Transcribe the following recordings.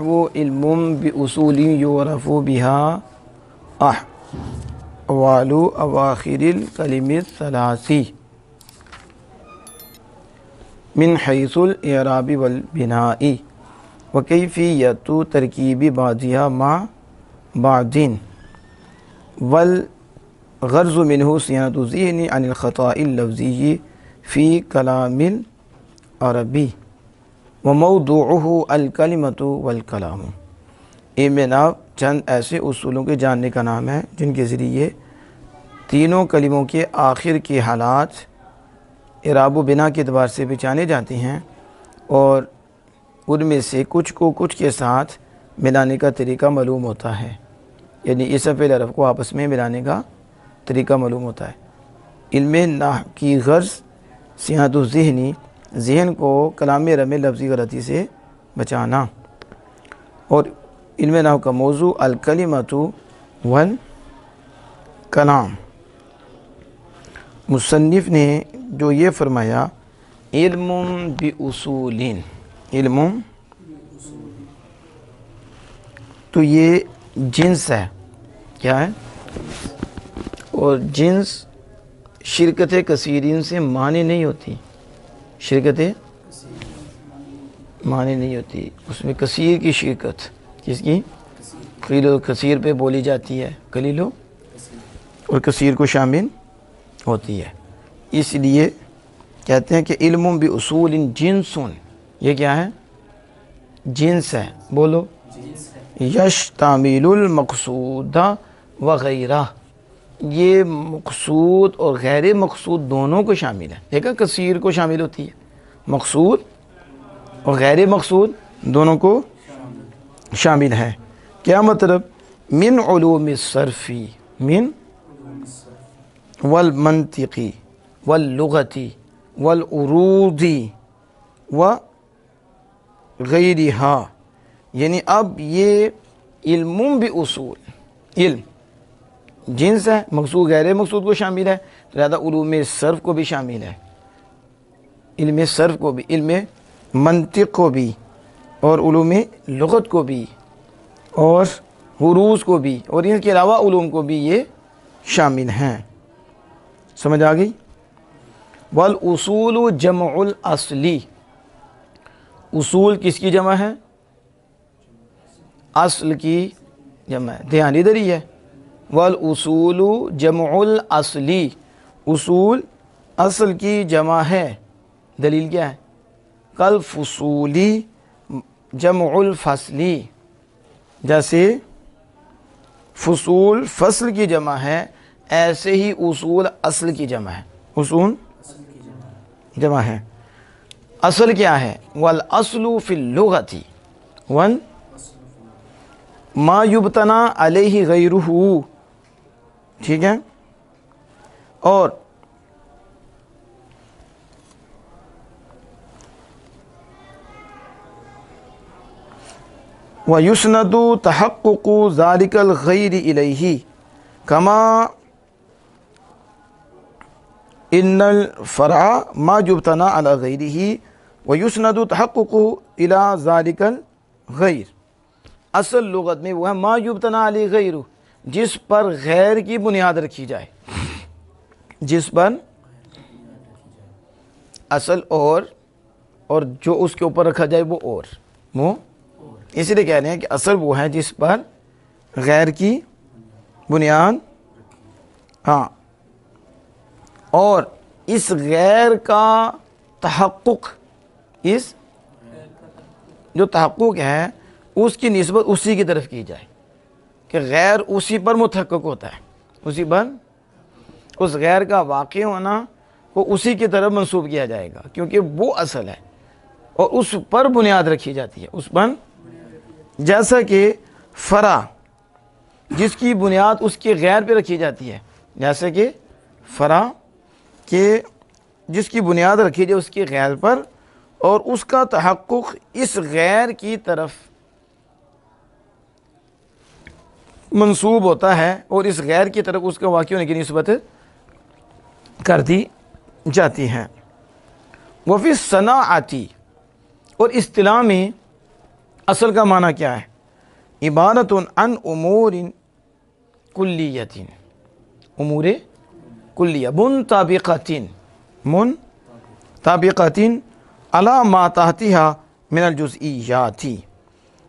النحو علم بأصول یعرف بها احوال اواخر الکلم الثلاث من حیث الاعراب والبناء وکیفیت ترکیب بعضها مع بعض والغرض منه صيانة الذهن عن الخطأ اللفظي في كلام العربي وموضوعه الکلمۃ والکلام۔ علم نحو چند ایسے اصولوں کے جاننے کا نام ہے جن کے ذریعے تینوں کلموں کے آخر کے حالات اعراب و بنا کے اعتبار سے پہچانے جاتے ہیں، اور ان میں سے کچھ کو کچھ کے ساتھ ملانے کا طریقہ معلوم ہوتا ہے، یعنی اس فعل حرف کو آپس میں ملانے کا طریقہ معلوم ہوتا ہے۔ علم نحو کی غرض صیانت الذہنی، ذہن کو کلام عرب میں لفظی غلطی سے بچانا، اور علم نحو کا موضوع الکلمۃ والکلام۔ مصنف نے جو یہ فرمایا علم باصول، علم تو یہ جنس ہے، کیا ہے؟ اور جنس شرکت کثیرین سے معنی نہیں ہوتی، شرکت معنی نہیں ہوتی، اس میں کثیر کی شرکت، کس کی؟ قلیل و کثیر پہ بولی جاتی ہے، قلیل اور کثیر کو شامل ہوتی ہے، اس لیے کہتے ہیں کہ علم باصول جنس، یہ کیا ہے؟ جنس ہے، بولو، یشتمل المقصود وغیرہ، یہ مقصود اور غیر مقصود دونوں کو شامل ہے۔ دیکھا کثیر کو شامل ہوتی ہے، مقصود اور غیر مقصود دونوں کو شامل ہے۔ کیا مطلب؟ من علوم الصرف، من والمنطقی واللغتی والعروضی وغیرہا، یعنی اب یہ علم باصول، علم جنس ہے، مقصود غیر مقصود کو شامل ہے، لہذا علوم صرف کو بھی شامل ہے، علم صرف کو بھی، علم منطق کو بھی، اور علوم لغت کو بھی، اور حروف کو بھی، اور ان کے علاوہ علوم کو بھی یہ شامل ہیں۔ سمجھ آ گئی؟ والاصول جمع الاصلی، اصول کس کی جمع ہے؟ اصل کی جمع ہے، دھیان ادھر ہی ہے۔ والاصول جمع الاصلی، اصول اصل کی جمع ہے، دلیل کیا ہے؟ کالفصولی جمع الفصلی، جیسے فصول فصل کی جمع ہے، ایسے ہی اصول اصل کی جمع ہے، اصول جمع ہے۔ اصل کیا ہے؟ والاصل فی اللغۃ ما یبتنی علیہ غیرہ، ٹھیک ہے، اور وَيُسْنَدُ تَحَقُّقُ ذَلِكَ الْغَيْرِ إِلَيْهِ كَمَا إِنَّ الْفَرْعَ مَا يُبْتَنَى عَلَى غَيْرِهِ وَيُسْنَدُ تَحَقُّقُ إِلَى ذَلِكَ الْغَيْرِ، اصل لغت میں وہ ہے ما یبتنی علی غیر، جس پر غیر کی بنیاد رکھی جائے، جس پر اصل اور جو اس کے اوپر رکھا جائے وہ اور، وہ اس لیے کہہ رہے ہیں کہ اصل وہ ہے جس پر غیر کی بنیاد، ہاں، اور اس غیر کا تحقق، اس جو تحقق ہے اس کی نسبت اسی کی طرف کی جائے کہ غیر اسی پر متحقق ہوتا ہے، اسی پر، اس غیر کا واقع ہونا کو اسی کی طرف منسوب کیا جائے گا، کیونکہ وہ اصل ہے اور اس پر بنیاد رکھی جاتی ہے، اس پر، جیسا کہ فرع جس کی بنیاد اس کے غیر پہ رکھی جاتی ہے، جیسا کہ فرع کہ جس کی بنیاد رکھی جائے اس کے غیر پر، اور اس کا تحقق اس غیر کی طرف منسوب ہوتا ہے، اور اس غیر کی طرف اس کا واقع ہونے کی نسبت کر دی جاتی ہے۔ وفی الصناعتی، اور اصطلاح میں اصل کا معنی کیا ہے؟ عبارت عن امور کلیۃ، امور کلیہ منطبقۃ علی ما تحتہا من الجزئیات۔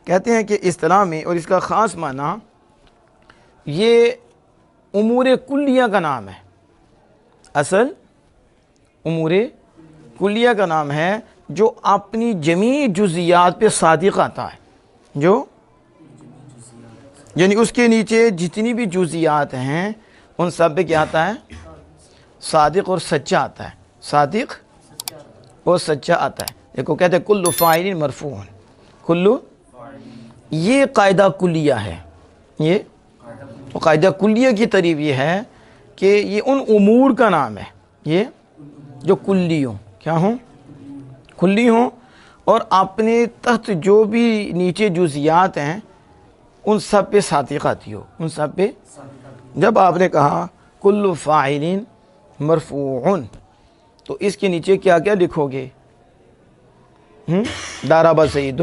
کہتے ہیں کہ اصطلاح میں اور اس کا خاص معنی یہ امور کلیہ کا نام ہے، اصل امور کلیہ کا نام ہے جو اپنی جمیع جزیات پہ صادق آتا ہے، جو یعنی اس کے نیچے جتنی بھی جزیات ہیں ان سب پہ کیا آتا ہے؟ صادق اور سچا آتا ہے، صادق اور سچا آتا ہے۔ دیکھو کہتے ہیں کل فاعل مرفوع، کل، یہ قاعدہ کلیہ ہے، یہ قاعدہ کلیہ کی تعریف یہ ہے کہ یہ ان امور کا نام ہے، یہ جو کلی ہوں، کیا ہوں؟ کلی ہوں، اور اپنے تحت جو بھی نیچے جزیات ہیں ان سب پہ صادق آتی ہو، ان سب پہ۔ جب آپ نے کہا کل فاعل مرفوع تو اس کے نیچے کیا کیا لکھو گے؟ ضرب زید،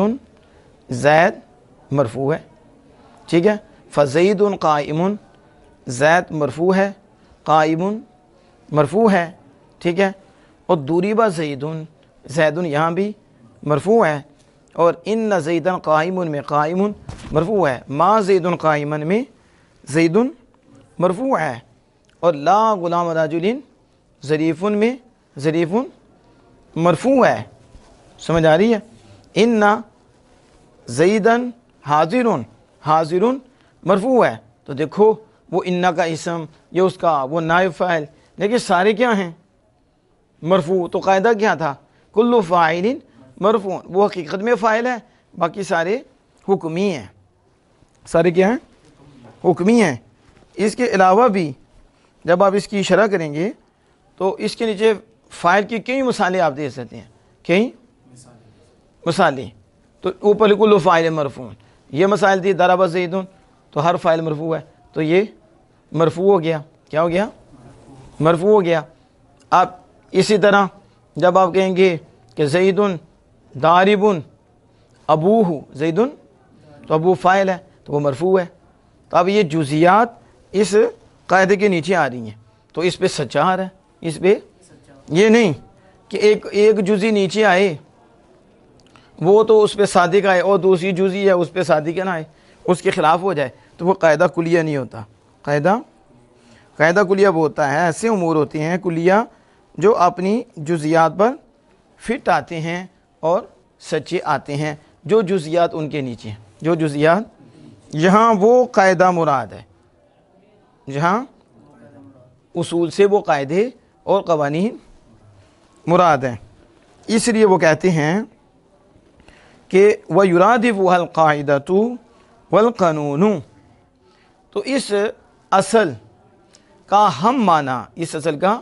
زید مرفوع ہے، ٹھیک ہے، فزید قائم، زید مرفوع ہے، قائم مرفوع ہے، ٹھیک ہے، اور ضرب زید، زید یہاں بھی مرفوع ہے، اور ان زیدا قائم میں قائم مرفوع ہے، ما زید قائما میں زید مرفوع ہے، اور لا غلام رجل ظریف میں ظریف مرفوع ہے۔ سمجھ آ رہی ہے؟ ان زیدن حاضر، حاضر مرفوع ہے، تو دیکھو وہ ان کا اسم، یہ اس کا وہ نائب فاعل، لیکن سارے کیا ہیں؟ مرفوع۔ تو قاعدہ کیا تھا؟ کل فاعل مرفوع، وہ حقیقت میں فاعل ہے، باقی سارے حکمی ہیں، سارے کیا ہیں؟ حکمی ہیں۔ اس کے علاوہ بھی جب آپ اس کی شرح کریں گے تو اس کے نیچے فاعل کی کئی مثالیں آپ دے سکتے ہیں، کئی مثالیں۔ تو اوپر کل فاعل مرفوع، یہ مثال دی ضرب زید، تو ہر فاعل مرفوع ہے، تو یہ مرفوع ہو گیا، کیا ہو گیا؟ مرفوع ہو گیا۔ آپ اسی طرح جب آپ کہیں گے کہ زید ضارب ابوہ، زید تو ابو فاعل ہے تو وہ مرفوع ہے۔ تو اب یہ جزیات اس قاعدے کے نیچے آ رہی ہیں، تو اس پہ سچا آ رہا ہے، اس پہ یہ نہیں کہ ایک جزی نیچے آئے وہ تو اس پہ صادق آئے اور دوسری جزی ہے اس پہ صادق نہ آئے، اس کے خلاف ہو جائے، تو وہ قاعدہ کلیہ نہیں ہوتا۔ قاعدہ کلیہ وہ ہوتا ہے، ایسے امور ہوتے ہیں کلیہ جو اپنی جزیات پر فٹ آتے ہیں اور سچے آتے ہیں، جو جزیات ان کے نیچے ہیں، جو جزیات، یہاں وہ قاعدہ مراد ہے، جہاں اصول سے وہ قاعدے اور قوانین مراد ہیں۔ اس لیے وہ کہتے ہیں کہ وَيُرَادِفُهَا الْقَاعِدَةُ وَالْقَانُونُ، تو اس اصل کا ہم معنی، اس اصل کا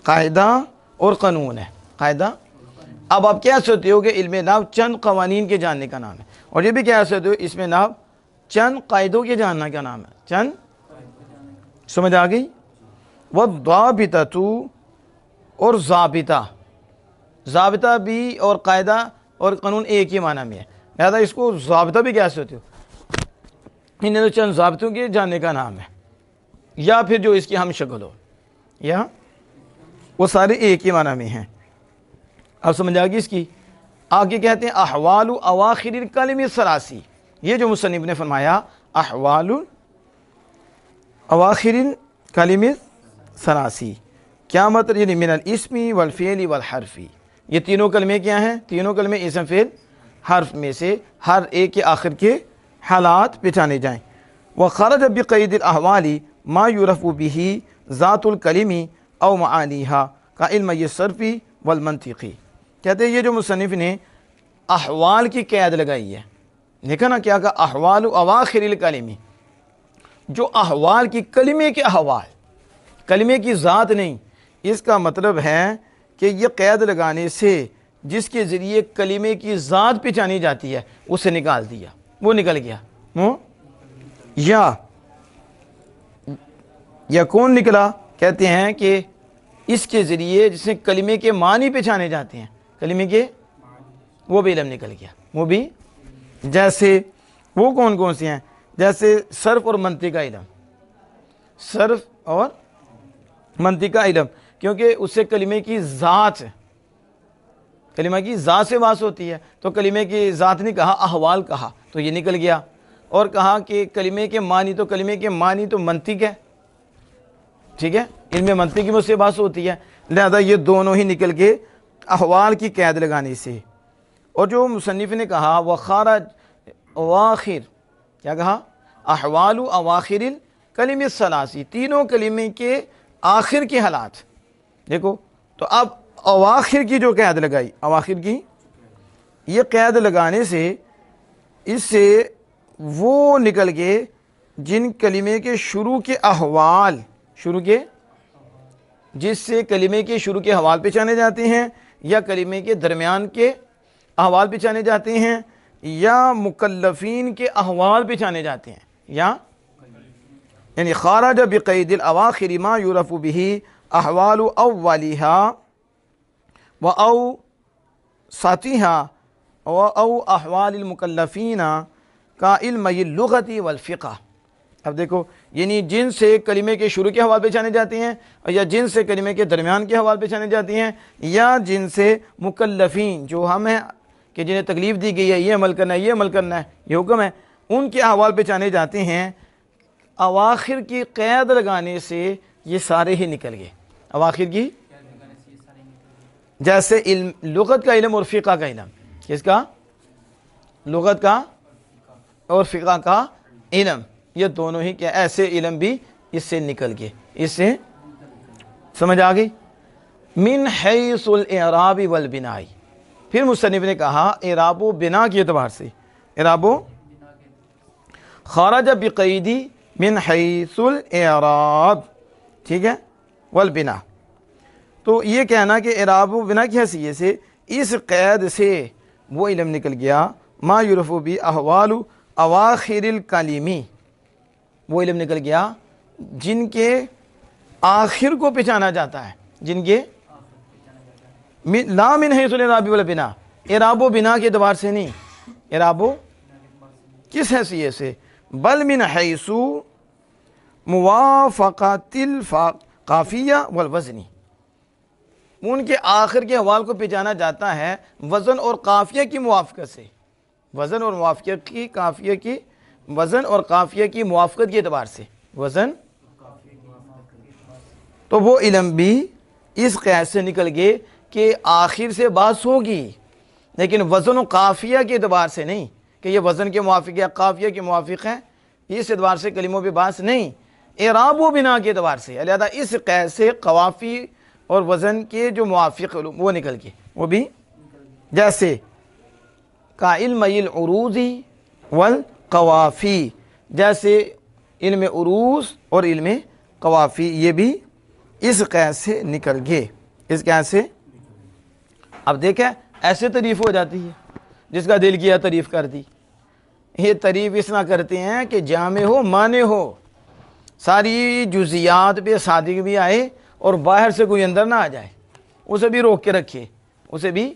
قاعدہ اور قانون ہے، قاعدہ۔ اب آپ کہہ سکتے ہو کہ علم نحو چند قوانین کے جاننے کا نام ہے، اور یہ بھی کہہ سکتے ہو اس میں نحو چند قاعدوں کے جاننا کا نام ہے، چند، سمجھ آ گئی؟ وَالضَّابِطَةُ، اور ضابطہ، ضابطہ بھی اور قاعدہ اور قانون ایک ہی معنی میں ہے، لہذا اس کو ضابطہ بھی کہہ سکتے ہو، انہیں تو چند ضابطوں کے جاننے کا نام ہے، یا پھر جو اس کی ہم شکل ہو، یا وہ سارے ایک ہی معنی میں ہیں۔ اب سمجھ آ گئی اس کی؟ آگے کہتے ہیں احوال اواخر الکلم الثلاثی، یہ جو مصنف نے فرمایا احوال اواخر الکلم الثلاثی، کیا مطلب؟ یعنی من الاسم والفعل والحرف، یہ تینوں کلمے کیا ہیں؟ تینوں کلمے اسم فعل حرف میں سے ہر ایک کے آخر کے حالات پہچانے جائیں۔ وخرج بقید الاحوال ما یعرف به ذات الکلم او معانیها کعلم الصرف والمنطق، کہتے ہیں یہ جو مصنف نے احوال کی قید لگائی ہے، دیکھا نا کیا کہا؟ احوال اواخر الکلم، جو احوال کی کلمے کے احوال، کلمے کی ذات نہیں، اس کا مطلب ہے کہ یہ قید لگانے سے جس کے ذریعے کلمے کی ذات پہچانی جاتی ہے اسے نکال دیا، وہ نکل گیا، یا کون نکلا؟ کہتے ہیں کہ اس کے ذریعے جس سے کلمے کے معنی پہچانے جاتے ہیں، کلمے کے، وہ بھی علم نکل گیا، وہ بھی جیسے وہ کون کون سی ہیں؟ جیسے صرف اور منطق کا علم، صرف اور منطق کا علم، کیونکہ اس سے کلمے کی ذات، کلمہ کی ذات سے واس ہوتی ہے، تو کلمے کی ذات نہیں کہا، احوال کہا تو یہ نکل گیا، اور کہا کہ کلمے کے معنی، تو کلمے کے معنی تو منطق ہے، ٹھیک ہے، ان میں منطق کی مجھ سے باس ہوتی ہے، لہذا یہ دونوں ہی نکل کے احوال کی قید لگانے سے۔ اور جو مصنف نے کہا وخارج اواخر، کیا کہا؟ احوال اواخر الکلم الثلاثی، تینوں کلمے کے آخر کے حالات، دیکھو تو اب اواخر کی جو قید لگائی، اواخر کی یہ قید لگانے سے اس سے وہ نکل گئے جن کلمے کے شروع کے احوال، شروع کے، جس سے کلمے کے شروع کے احوال پہچانے جاتے ہیں، یا کلمے کے درمیان کے احوال پہچانے جاتے ہیں، یا مکلفین کے احوال پہچانے جاتے ہیں، یا یعنی خارج بقید الاواخر ما یعرف به احوال اولها و او ساتها و او احوال المکلفین کا علم اللغت والفقہ۔ اب دیکھو، یعنی جن سے کلمے کے شروع کے حوال پہچانے جاتے ہیں، یا جن سے کلمے کے درمیان کے حوال پہچانے جاتے ہیں، یا جن سے مکلفین جو ہم ہیں کہ جنہیں تکلیف دی گئی ہے یہ عمل کرنا ہے، یہ عمل کرنا ہے، یہ حکم ہے، ان کے احوال پہچانے جاتے ہیں۔ اواخر کی قید لگانے سے یہ سارے ہی نکل گئے، اواخر کی، جیسے علم، لغت کا علم اور فقہ کا علم، کس کا؟ لغت کا اور فقہ کا علم، یہ دونوں ہی کیا، ایسے علم بھی اس سے نکل گئے، اس سے سمجھ آ گئی؟ من حیث الاعراب والبناء، پھر مصنف نے کہا اعراب و بنا کے اعتبار سے، اعراب و خارج بقیدی من حیث الاعراب، ٹھیک ہے، والبنا، تو یہ کہنا کہ اعراب و بنا کی حیثیت سے اس قید سے وہ علم نکل گیا ما یعرف بی احوال اواخر الکلمی، وہ علم نکل گیا جن کے آخر کو پہچانا جاتا ہے، جن کے لا من حیث الاعراب والبنا، اعراب و بنا کے اعتبار سے نہیں، اعراب و کس حیثیت سے، بل من حیث موافقت القافیہ والوزنی، ان کے آخر کے حوال کو پہچانا جاتا ہے وزن اور قافیہ کی موافقت سے، وزن اور موافقت کی، قافیہ کی، وزن اور قافیہ کی موافقت کے اعتبار سے، وزن، تو وہ علم بھی اس قید سے نکل گئے کہ آخر سے بات ہوگی، لیکن وزن و قافیہ کے اعتبار سے نہیں کہ یہ وزن کے موافق یا قافیہ کے موافق ہے، اس اعتبار سے کلموں پہ بات نہیں، اعراب و بنا کے اعتبار سے، علیحدہ اس قید سے قوافی اور وزن کے جو موافق علوم وہ نکل گئے، وہ بھی جیسے کا علم العروض والقوافی، جیسے علم عروض اور علم قوافی، یہ بھی اس قید سے نکل گئے، اس قید سے۔ اب دیکھیں ایسے تعریف ہو جاتی ہے، جس کا دل کیا تعریف کر دی، یہ تعریف اس طرح کرتے ہیں کہ جامع ہو، معنی ہو، ساری جزیات پہ صادق بھی آئے اور باہر سے کوئی اندر نہ آ جائے، اسے بھی روک کے رکھے، اسے بھی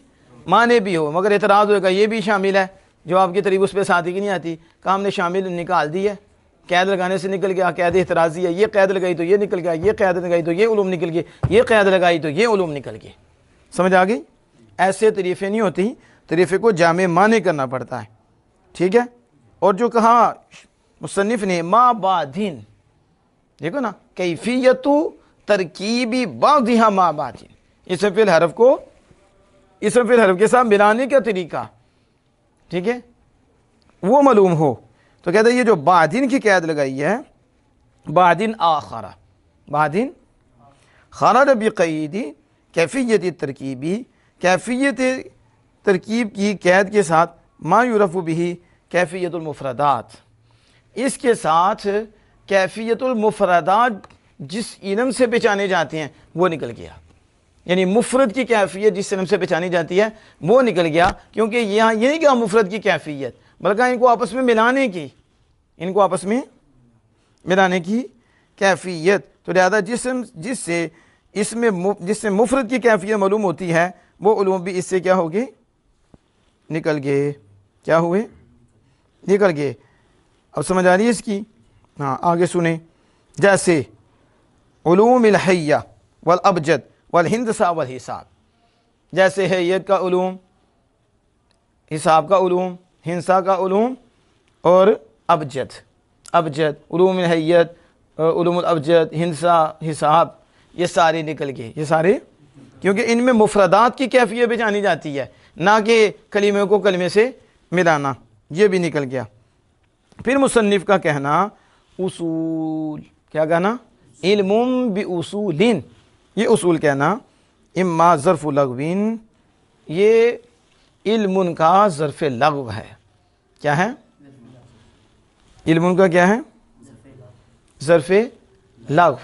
معنی بھی ہو، مگر اعتراض ہوئے گا یہ بھی شامل ہے، جو آپ کی تعریف اس پہ صادق نہیں آتی، کہ ہم نے شامل نکال دی ہے، قید لگانے سے نکل گیا، قید اعتراضی ہے، یہ قید لگائی تو یہ نکل گیا، یہ قید لگائی تو یہ علوم نکل گئے، یہ قید لگائی تو یہ علوم نکل گئے، سمجھ آ گئی؟ ایسے طریفیں نہیں ہوتی، طریفے کو جامع معنی کرنا پڑتا ہے، ٹھیک ہے۔ اور جو کہا مصنف نے ما بعدین، دیکھو نا، کیفیت ترکیبی بعضها ما بعدین، اسم فعل حرف کو اسم فعل حرف کے ساتھ ملانے کا طریقہ، ٹھیک ہے، وہ معلوم ہو، تو کہتے ہیں یہ جو بعدین کی قید لگائی ہے، بعدین آخرہ، بعدین خرج بقید کیفیت ترکیبی، کیفیت ترکیب کی قید کے ساتھ ما یعرف به کیفیت المفردات، اس کے ساتھ کیفیت المفردات جس علم سے پہچانے جاتے ہیں وہ نکل گیا، یعنی مفرد کی کیفیت جس علم سے پہچانی جاتی ہے وہ نکل گیا، کیونکہ یہاں یہ نہیں کہا مفرد کی کیفیت، بلکہ ان کو آپس میں ملانے کی، ان کو آپس میں ملانے کی کیفیت، تو لہذا جس سے مفرد کی کیفیت معلوم ہوتی ہے وہ علوم بھی اس سے کیا ہوگی، نکل گئے، کیا ہوئے، نکل گئے. اب سمجھ آ رہی ہے اس کی؟ ہاں آگے سنیں. جیسے علوم الحیہ والابجد والہندسہ والحساب، جیسے حیت کا علوم، حساب کا علوم، ہندسہ کا علوم اور ابجد. علوم الحیت، علوم الابجد، ہندسہ، حساب، یہ سارے نکل گئے. یہ سارے کیونکہ ان میں مفردات کی کیفیت بھی جانی جاتی ہے، نہ کہ کلمے کو کلمے سے ملانا. یہ بھی نکل گیا. پھر مصنف کا کہنا اصول، کیا کہنا؟ علم باصول، یہ اصول کہنا اما ظرف لغوین، یہ علم کا ظرف لغو ہے. کیا ہے؟ علم کا کیا ہے؟ ظرف لغو،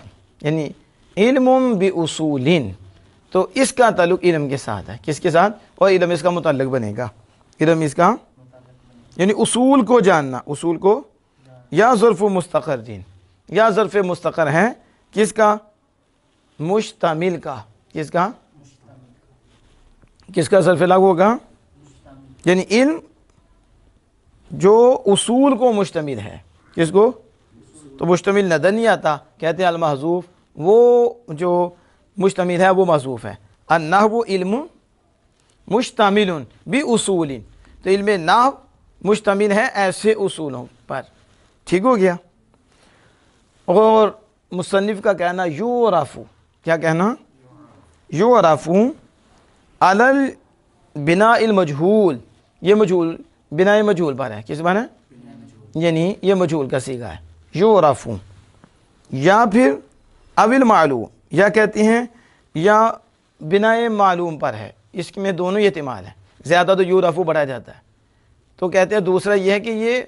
یعنی علم باصول، تو اس کا تعلق علم کے ساتھ ہے. کس کے ساتھ؟ اور علم اس کا متعلق بنے گا. علم اس کا یعنی اصول کو جاننا، اصول کو، یا ظرف مستقر دین، یا ظرف مستقر ہے کس کا؟ مشتمل کا. کس کا؟ کس کا ظرف لغو ہوگا؟ یعنی علم جو اصول کو مشتمل ہے. کس کو؟ تو مشتمل نظر نہیں آتا، کہتے ہیں المحذوف، وہ جو مشتمل ہے وہ محذوف ہے. النحو علم مشتمل باصول، تو علم نحو مشتمل ہے ایسے اصولوں پر. ٹھیک ہو گیا. اور مصنف کا کہنا یعرف، کیا کہنا؟ یعرف علی البناء المجہول، یہ مجہول، بناء مجہول پر ہے. کس پر ہے؟ یعنی یہ مجہول کا صیغہ ہے. یعرف، یا پھر اول معلوم، یا کہتے ہیں یا بناء معلوم پر ہے. اس میں دونوں احتمال ہیں. زیادہ تو یعرف بڑھا جاتا ہے، تو کہتے ہیں دوسرا یہ ہے کہ یہ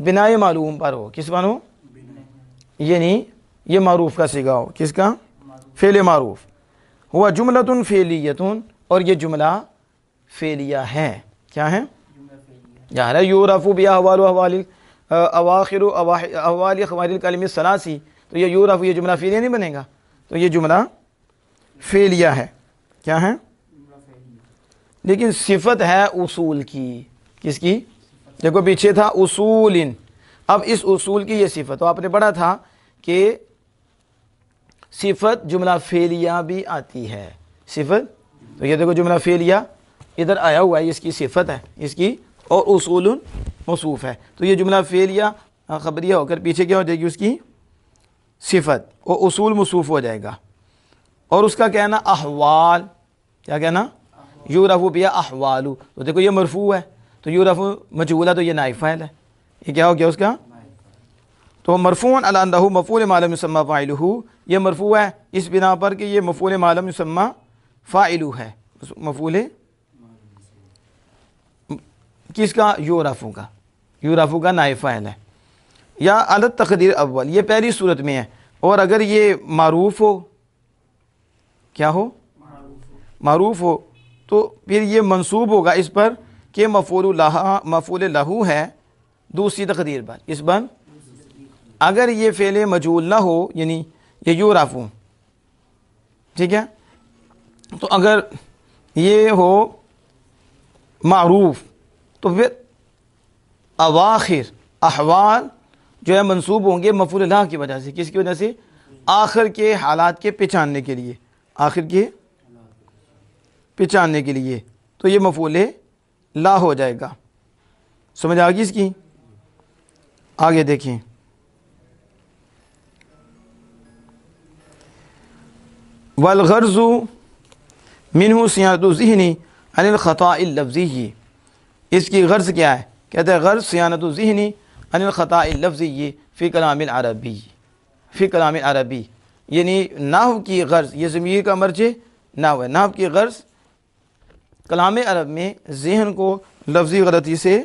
بناء معلوم پر ہو. کس پر ہو؟ یعنی یہ معروف کا صیغہ ہو. کس کا؟ فعل معروف. ہوا جملۃ فعلیۃ، اور یہ جملہ فعلیہ ہے. کیا ہے؟ یار یعرف باحوال و احوال اواخر احوال اخوال الکلم الثلاثی، تو یہ یعرف، یہ جملہ فعلیہ نہیں بنے گا، تو یہ جملہ فعلیہ ہے. کیا ہے؟ لیکن صفت ہے اصول کی. کس کی؟ دیکھو پیچھے تھا اصول، اب اس اصول کی یہ صفت. تو آپ نے پڑھا تھا کہ صفت جملہ فعلیہ بھی آتی ہے. صفت، تو یہ دیکھو جملہ فعلیہ ادھر آیا ہوا ہے، اس کی صفت ہے اس کی، اور اصول موصوف ہے. تو یہ جملہ فعلیہ خبریہ ہو کر پیچھے کیا ہو جائے گی؟ اس کی صفت، اور اصول موصوف ہو جائے گا. اور اس کا کہنا احوال، کیا کہنا؟ یعرف بہا احوال، تو دیکھو یہ مرفوع ہے، تو یعرف مجہول ہے، تو یہ نائب فاعل ہے. یہ کیا ہو گیا اس کا؟ تو مرفوع علی انہ مفعول ما لم یسمى فاعلہ، یہ مرفوع ہے اس بنا پر کہ یہ مفعول ما لم یسمى فاعلہ ہے. مفعول کس کا؟ یعرف کا. یعرف کا نائب فاعل ہے. یا علی التقدیر اول، یہ پہلی صورت میں ہے. اور اگر یہ معروف ہو، کیا ہو؟ معروف ہو، تو پھر یہ منصوب ہوگا اس پر کہ مفعول لہو ہے دوسری تقدیر پر. اس پر اگر یہ فعل مجہول نہ ہو، یعنی یہ یعرف ہو، ٹھیک ہے، تو اگر یہ ہو معروف، تو پھر اواخر احوال جو ہے منصوب ہوں گے مفعول لہ کی وجہ سے. کس کی وجہ سے؟ آخر کے حالات کے پہچاننے کے لیے، آخر کے پہچاننے کے لیے. تو یہ مفعول لا ہو جائے گا. سمجھ آ گئی اس کی؟ آگے دیکھیں. والغرض منہ صیانۃ الذہن عن الخطاء اللفظی، اس کی غرض کیا ہے؟ کہتے ہیں غرض صیانۃ الذہن عن الخطاء اللفظی فی کلام العربی، فی کلام العربی، یعنی نحو کی غرض، یہ ضمیر کا مرجع نحو ہے. نحو کی غرض کلام عرب میں ذہن کو لفظی غلطی سے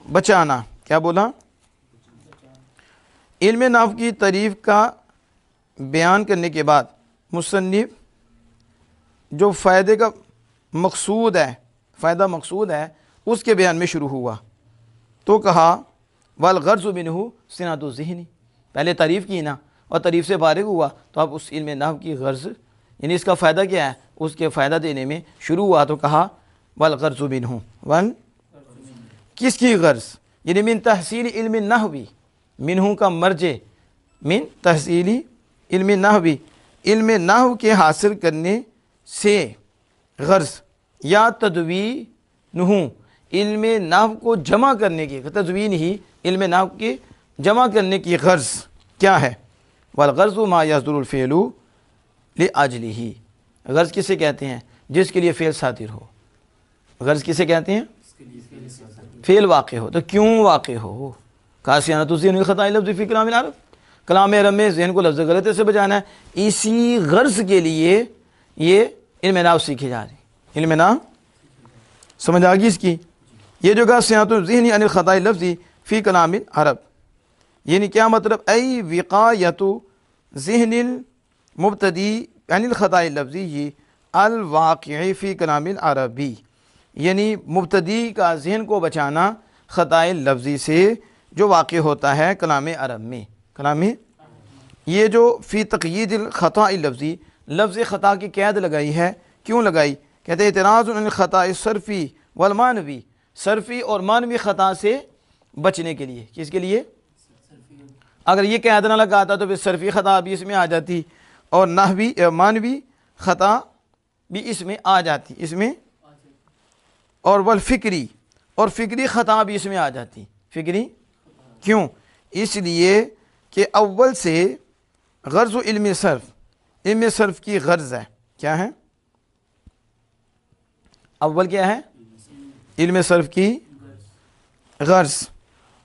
بچانا. کیا بولا؟ علم نحو کی تعریف کا بیان کرنے کے بعد مصنف جو فائدے کا مقصود ہے، فائدہ مقصود ہے، اس کے بیان میں شروع ہوا. تو کہا والغرض منہ صیانۃ الذہن، پہلے تعریف کی نا، اور تعریف سے فارغ ہوا، تو اب اس علم نحو کی غرض یعنی اس کا فائدہ کیا ہے، اس کے فائدہ دینے میں شروع ہوا. تو کہا والغرض منہ، کس کی غرض؟ یعنی من تحصیل علم النحوی، منہو کا مرجع من تحصیلی علم النحوی، علم نحو کے حاصل کرنے سے غرض، یا تدوینہ، علم نحو کو جمع کرنے کی، تدوین ہی علم نحو کے جمع کرنے کی غرض کیا ہے؟ والغرض ما یصدر الفعل لاجلہ، غرض کسے کہتے ہیں؟ جس کے لیے فعل صادر ہو۔ غرض کسے کہتے ہیں؟ فعل واقع ہو۔ تو کیوں واقع ہو؟ صیانۃ الذہن خطأ لفظ فی کلام العرب، کلام عرب میں ذہن کو لفظ غلط سے بچانا ہے، اسی غرض کے لیے یہ علم نحو سیکھی جا رہی۔ علم نحو سمجھ آ گئی اس کی؟ یہ جو کہا صیانۃ الذہن عن الخطأ اللفظی فی کلام العرب، یعنی کیا مطلب؟ ای وقایۃ ذہن المبتدی عن الخطأ اللفظی الواقع فی کلام العربی، یعنی مبتدی کا ذہن کو بچانا خطأ لفظی سے جو واقع ہوتا ہے کلام عرب میں۔ کلام یہ جو فی تقیید الخطأ اللفظی، لفظ خطا کی قید لگائی ہے، کیوں لگائی؟ کہتے ہیں اعتراض عن الخطأ الصرفی والمعنوی، صرفی اور معنوی خطا سے بچنے کے لیے۔ کس کے لیے؟ اگر یہ قید نہ لگاتا تو پھر صرفی خطا بھی اس میں آ جاتی اور نحوی معنوی خطا بھی اس میں آ جاتی، اس میں، اور والفکری، اور فکری خطا بھی اس میں آ جاتی۔ فکری کیوں؟ اس لیے کہ اول سے غرض و علم صرف، علم صرف کی غرض ہے، کیا ہے؟ اول کیا ہے؟ علم صرف کی غرض،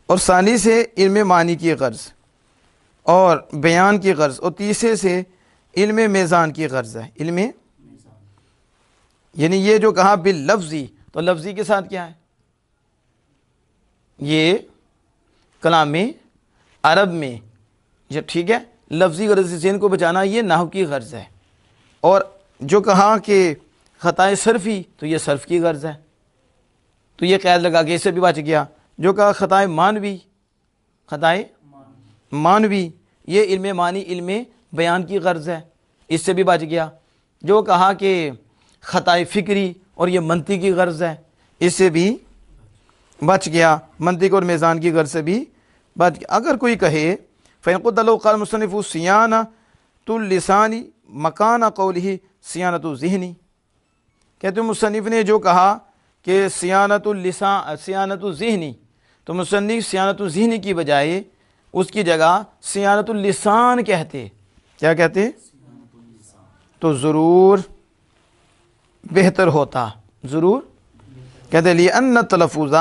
اور ثانی سے علم معنی کی غرض اور بیان کی غرض، اور تیسرے سے علم میزان کی غرض ہے۔ علم یعنی یہ جو کہا باللفظی، تو لفظی کے ساتھ کیا ہے؟ یہ کلام عرب میں جب ٹھیک ہے لفظی غرض سے ذہن کو بچانا یہ نحو کی غرض ہے، اور جو کہا کہ خطأ صرفی تو یہ صرف کی غرض ہے، تو یہ قید لگا کے اس سے بھی بچ گیا۔ جو کہا خطأ معنوی، خطأ معنوی یہ علم معنی علم بیان کی غرض ہے، اس سے بھی بچ گیا۔ جو کہا کہ خطأ فکری اور یہ منطق کی غرض ہے، اس سے بھی بچ گیا، منطق اور میزان کی غرض سے بھی بچ گیا۔ اگر کوئی کہے فَإِنْ قُدَّ لَوْ قَالَ الْمُصَنِّفُ صِيَانَةُ اللِّسَانِ مَكَانَ قَوْلِهِ صِيَانَةُ الذِّهْنِ، کہتے ہیں مصنف نے جو کہا کہ صیانت اللسان صیانت الذہنی، تو مصنف صیانت الذہنی کی بجائے اس کی جگہ صیانت اللسان کہتے، کیا کہتے؟ تو ضرور بہتر ہوتا، ضرور کہتے لِأَنَّ التَّلَفُّظَ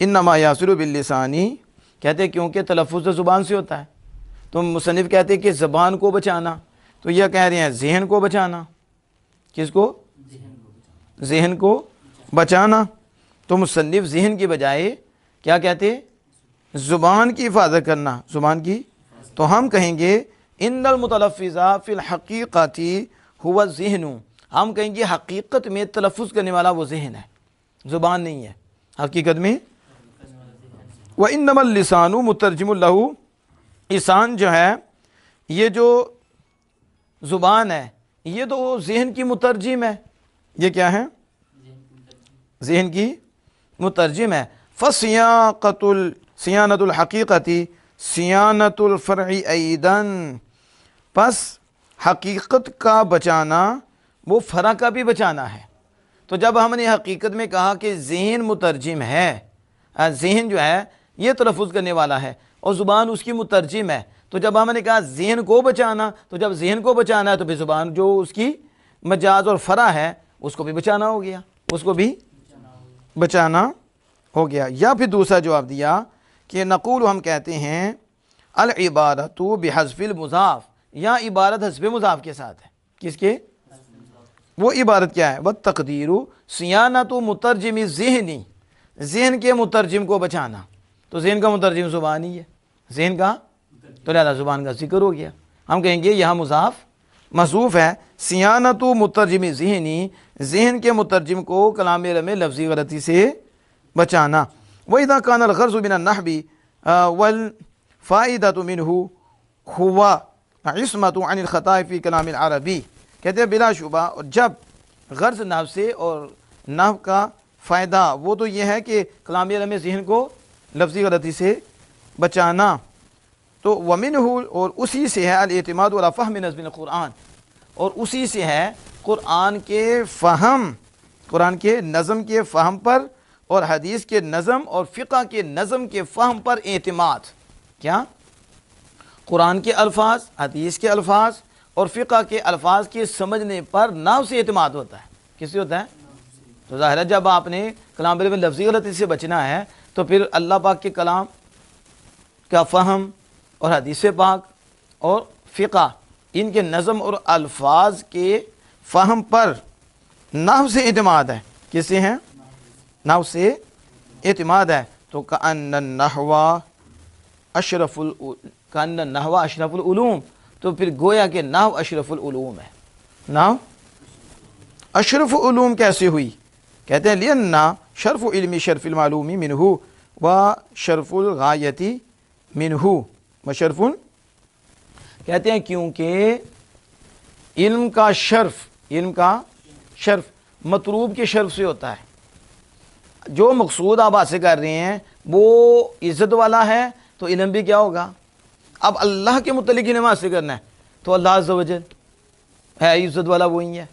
إِنَّمَا يَصِلُ بِاللِّسَانِ، کہتے کیونکہ تلفظ تو زبان سے ہوتا ہے، تو مصنف کہتے کہ زبان کو بچانا، تو یہ کہہ رہے ہیں ذہن کو بچانا۔ کس کو؟ ذہن کو بچانا، تو مصنف ذہن کی بجائے کیا کہتے؟ زبان کی حفاظت کرنا، زبان کی۔ تو ہم کہیں گے ان المتلفظ فی الحقیقت هو الذہن، ہم کہیں گے حقیقت میں تلفظ کرنے والا وہ ذہن ہے، زبان نہیں ہے حقیقت میں۔ وَإِنَّمَا اللِّسَانُ مُتَرْجِمٌ لَهُ، لسان جو ہے یہ جو زبان ہے یہ تو ذہن کی مترجم ہے، یہ کیا ہے؟ ذہن کی مترجم ہے۔ صیانت الحقیقتی صیانت الفرع ایدن، پس حقیقت کا بچانا وہ فرع کا بھی بچانا ہے۔ تو جب ہم نے حقیقت میں کہا کہ ذہن مترجم ہے، ذہن جو ہے یہ تلفظ کرنے والا ہے اور زبان اس کی مترجم ہے، تو جب ہم نے کہا ذہن کو بچانا، تو جب ذہن کو بچانا ہے تو پھر زبان جو اس کی مجاز اور فرع ہے اس کو بھی بچانا ہو گیا، اس کو بھی بچانا ہو گیا۔ یا پھر دوسرا جواب دیا کہ نقول، ہم کہتے ہیں العبارۃ بحذف المضاف، یا عبارت حذف مضاف کے ساتھ ہے۔ کس کے؟ وہ عبارت کیا ہے؟ والتقدیر صیانت مترجم الذہنی، ذہن کے مترجم کو بچانا، تو ذہن کا مترجم زبان ہی ہے، ذہن کا، تو لہذا زبان کا ذکر ہو گیا۔ ہم کہیں گے یہاں مضاف محذوف ہے، صیانت مترجم ذہنی، ذہن کے مترجم کو کلام عرب میں لفظی غلطی سے بچانا۔ وَإِذَا كَانَ الْغَرْضُ مِنَ النَّحْوِ وَالْفَائِدَةُ مِنْهُ هُوَ عِصْمَةُ عَنِ الْخَطَاءِ فِي كَلَامِ الْعَرَبِيِّ، کہتے ہیں بلا شبہ جب غرض نحو سے اور نحو کا فائدہ وہ تو یہ ہے کہ کلام عرب میں ذہن کو لفظی غلطی سے بچانا. تو وَمِنْهُ اور اسی سے ہے الاعتماد علی فہم نظم القرآن، اور اسی سے ہے قرآن کے فہم، قرآن کے نظم کے فہم پر، اور حدیث کے نظم اور فقہ کے نظم کے فہم پر اعتماد. کیا؟ قرآن کے الفاظ، حدیث کے الفاظ اور فقہ کے الفاظ کے سمجھنے پر نحو سے اعتماد ہوتا ہے. کس سے ہوتا ہے؟ تو ظاہر ہے جب آپ نے کلام میں لفظی غلطی سے بچنا ہے تو پھر اللہ پاک کے کلام کا فہم اور حدیث پاک اور فقہ ان کے نظم اور الفاظ کے فہم پر نحو سے اعتماد ہے. کس سے ہیں؟ نحو سے اعتماد ہے. تو کأن النحو اشرف العلوم، تو پھر گویا کہ نحو اشرف العلوم ہے. نحو اشرف علوم کیسے ہوئی؟ کہتے ہیں لِأَنَّ شرف علم شرف المعلوم منہ و شرف الغایتی منہ و شرف، کہتے ہیں کیونکہ علم کا شرف مطلوب کے شرف سے ہوتا ہے. جو مقصود آپ حاصل کر رہے ہیں وہ عزت والا ہے تو علم بھی کیا ہوگا؟ اب اللہ کے متعلق علم حاصل کرنا ہے تو اللہ عز و جل ہے عزت والا وہی ہے،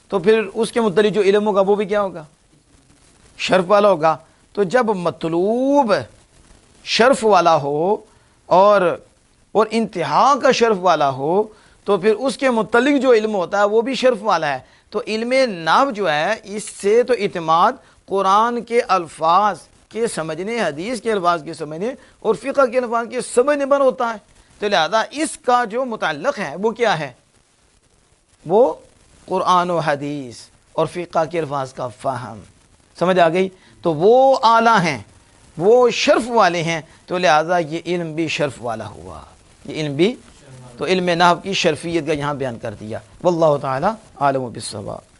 تو پھر اس کے متعلق جو علم ہوگا وہ بھی کیا ہوگا؟ شرف والا ہوگا. تو جب مطلوب شرف والا ہو اور انتہا کا شرف والا ہو تو پھر اس کے متعلق جو علم ہوتا ہے وہ بھی شرف والا ہے. تو علم نحو جو ہے اس سے تو اعتماد قرآن کے الفاظ کے سمجھنے، حدیث کے الفاظ کے سمجھنے اور فقہ کے الفاظ کے سمجھنے پر ہوتا ہے. تو لہذا اس کا جو متعلق ہے وہ کیا ہے؟ وہ قرآن و حدیث اور فقہ کے الفاظ کا فہم. سمجھ آ گئی؟ تو وہ اعلیٰ ہیں، وہ شرف والے ہیں، تو لہذا یہ علم بھی شرف والا ہوا. یہ علم بھی، تو علم نحو کی شرفیت کا یہاں بیان کر دیا. واللہ تعالی عالم بالصواب.